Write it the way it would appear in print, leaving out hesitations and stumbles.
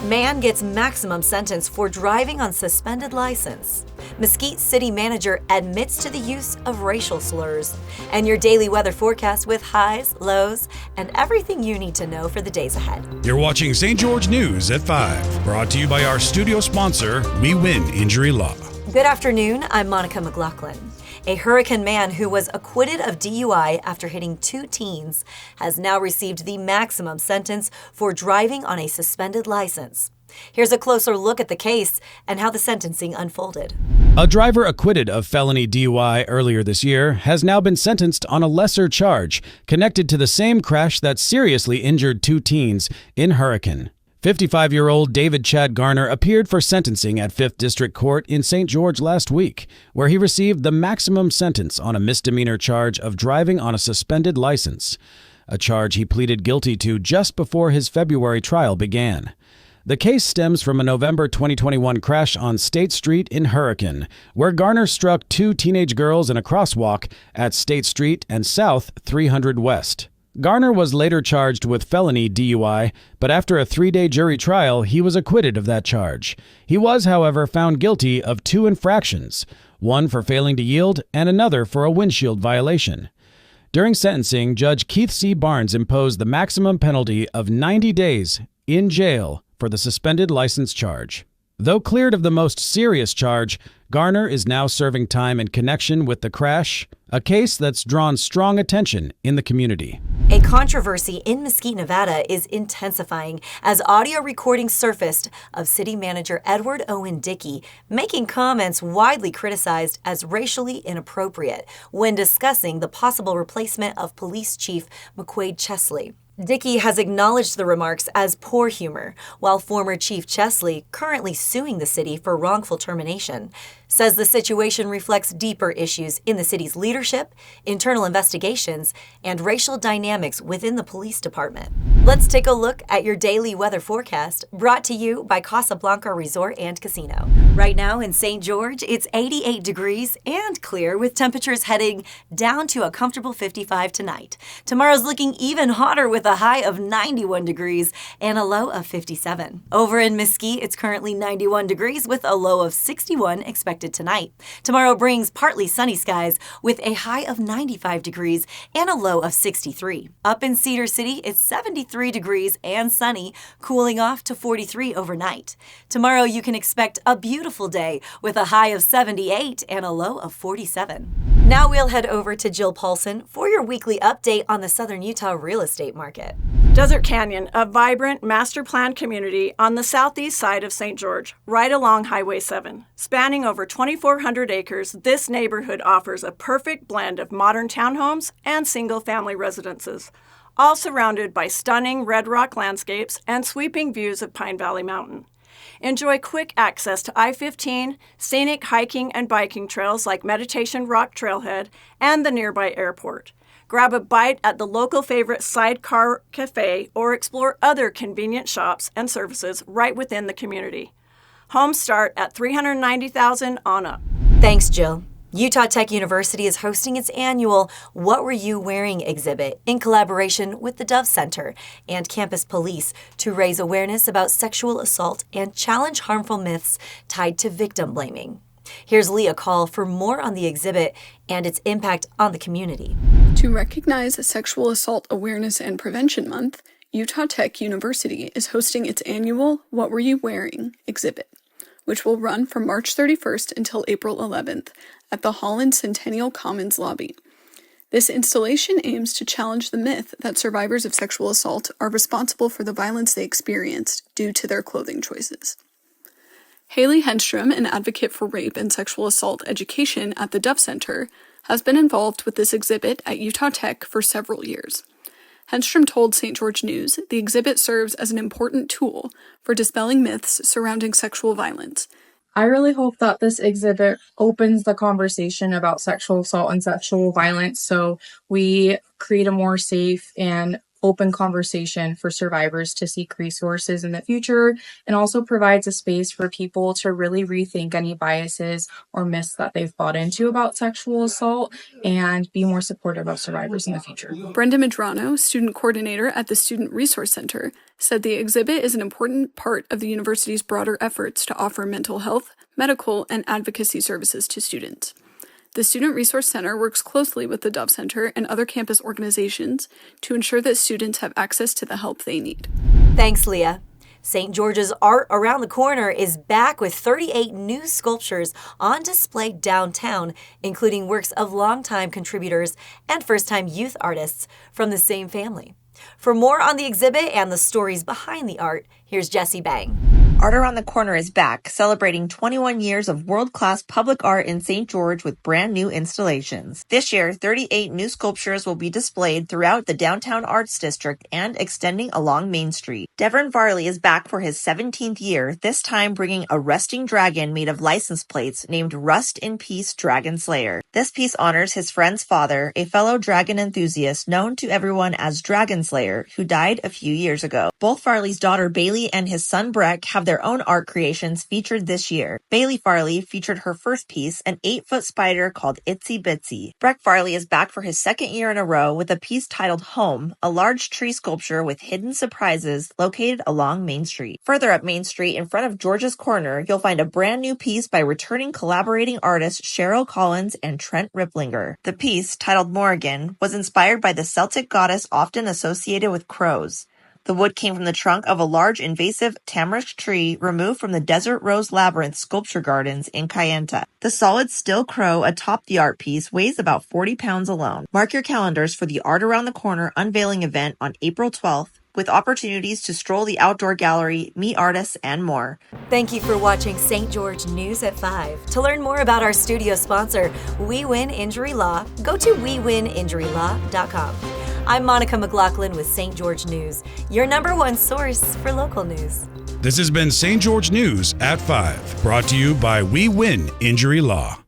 Man gets maximum sentence for driving on suspended license. Mesquite City Manager admits to the use of racial slurs. And your daily weather forecast with highs, lows, and everything you need to know for the days ahead. You're watching St. George News at 5, brought to you by our studio sponsor, We Win Injury Law. Good afternoon, I'm Monica McLaughlin. A Hurricane man who was acquitted of DUI after hitting 2 teens has now received the maximum sentence for driving on a suspended license. Here's a closer look at the case and how the sentencing unfolded. A driver acquitted of felony DUI earlier this year has now been sentenced on a lesser charge connected to the same crash that seriously injured 2 teens in Hurricane. 55-year-old David Chad Garner appeared for sentencing at 5th District Court in St. George last week, where he received the maximum sentence on a misdemeanor charge of driving on a suspended license, a charge he pleaded guilty to just before his February trial began. The case stems from a November 2021 crash on State Street in Hurricane, where Garner struck 2 teenage girls in a crosswalk at State Street and South 300 West. Garner was later charged with felony DUI, but after a 3-day jury trial, he was acquitted of that charge. He was, however, found guilty of 2 infractions, one for failing to yield and another for a windshield violation. During sentencing, Judge Keith C. Barnes imposed the maximum penalty of 90 days in jail for the suspended license charge. Though cleared of the most serious charge, Garner is now serving time in connection with the crash, a case that's drawn strong attention in the community. A controversy in Mesquite, Nevada is intensifying as audio recordings surfaced of City Manager Edward Owen Dickey making comments widely criticized as racially inappropriate when discussing the possible replacement of Police Chief McQuade Chesley. Dickey has acknowledged the remarks as poor humor, while former Chief Chesley, currently suing the city for wrongful termination, says the situation reflects deeper issues in the city's leadership, internal investigations, and racial dynamics within the police department. Let's take a look at your daily weather forecast, brought to you by Casablanca Resort and Casino. Right now in St. George, it's 88 degrees and clear, with temperatures heading down to a comfortable 55 tonight. Tomorrow's looking even hotter with a high of 91 degrees and a low of 57. Over in Mesquite, it's currently 91 degrees with a low of 61 expected tonight. Tomorrow brings partly sunny skies with a high of 95 degrees and a low of 63. Up in Cedar City, it's 73 degrees and sunny, cooling off to 43 overnight. Tomorrow you can expect a beautiful day with a high of 78 and a low of 47. Now we'll head over to Jill Paulson for your weekly update on the Southern Utah real estate market. Desert Canyon, a vibrant master-planned community on the southeast side of St. George, right along Highway 7. Spanning over 2,400 acres, this neighborhood offers a perfect blend of modern townhomes and single-family residences, all surrounded by stunning red rock landscapes and sweeping views of Pine Valley Mountain. Enjoy quick access to I-15, scenic hiking and biking trails like Meditation Rock Trailhead, and the nearby airport. Grab a bite at the local favorite Sidecar Cafe or explore other convenient shops and services right within the community. Homes start at $390,000 on up. Thanks, Jill. Utah Tech University is hosting its annual What Were You Wearing exhibit in collaboration with the Dove Center and Campus Police to raise awareness about sexual assault and challenge harmful myths tied to victim blaming. Here's Leah Call for more on the exhibit and its impact on the community. To recognize Sexual Assault Awareness and Prevention Month, Utah Tech University is hosting its annual What Were You Wearing exhibit, which will run from March 31st until April 11th at the Holland Centennial Commons lobby. This installation aims to challenge the myth that survivors of sexual assault are responsible for the violence they experienced due to their clothing choices. Haley Henstrom, an advocate for rape and sexual assault education at the Dove Center, has been involved with this exhibit at Utah Tech for several years. Henstrom told St. George News the exhibit serves as an important tool for dispelling myths surrounding sexual violence. I really hope that this exhibit opens the conversation about sexual assault and sexual violence so we create a more safe and open conversation for survivors to seek resources in the future, and also provides a space for people to really rethink any biases or myths that they've bought into about sexual assault and be more supportive of survivors in the future. Brenda Medrano, student coordinator at the Student Resource Center, said the exhibit is an important part of the university's broader efforts to offer mental health, medical, and advocacy services to students. The Student Resource Center works closely with the Dove Center and other campus organizations to ensure that students have access to the help they need. Thanks, Leah. St. George's Art Around the Corner is back with 38 new sculptures on display downtown, including works of longtime contributors and first-time youth artists from the same family. For more on the exhibit and the stories behind the art, here's Jessie Bang. Art Around the Corner is back, celebrating 21 years of world-class public art in St. George with brand new installations. This year, 38 new sculptures will be displayed throughout the downtown arts district and extending along Main Street. Devon Varley is back for his 17th year, this time bringing a resting dragon made of license plates named Rust in Peace Dragon Slayer. This piece honors his friend's father, a fellow dragon enthusiast known to everyone as Dragon Slayer, who died a few years ago. Both Farley's daughter Bailey and his son Breck have their own art creations featured this year. Bailey Farley featured her first piece, an 8-foot spider called Itsy Bitsy. Breck Farley is back for his second year in a row with a piece titled Home, a large tree sculpture with hidden surprises located along Main Street. Further up Main Street, in front of George's Corner, you'll find a brand new piece by returning collaborating artists Cheryl Collins and Trent Riplinger. The piece, titled Morrigan, was inspired by the Celtic goddess often associated with crows. The wood came from the trunk of a large invasive tamarisk tree removed from the Desert Rose Labyrinth Sculpture Gardens in Kayenta. The solid still crow atop the art piece weighs about 40 pounds alone. Mark your calendars for the Art Around the Corner unveiling event on April 12th, with opportunities to stroll the outdoor gallery, meet artists, and more. Thank you for watching St. George News at 5. To learn more about our studio sponsor, We Win Injury Law, go to wewininjurylaw.com. I'm Monica McLaughlin with St. George News, your #1 source for local news. This has been St. George News at 5, brought to you by We Win Injury Law.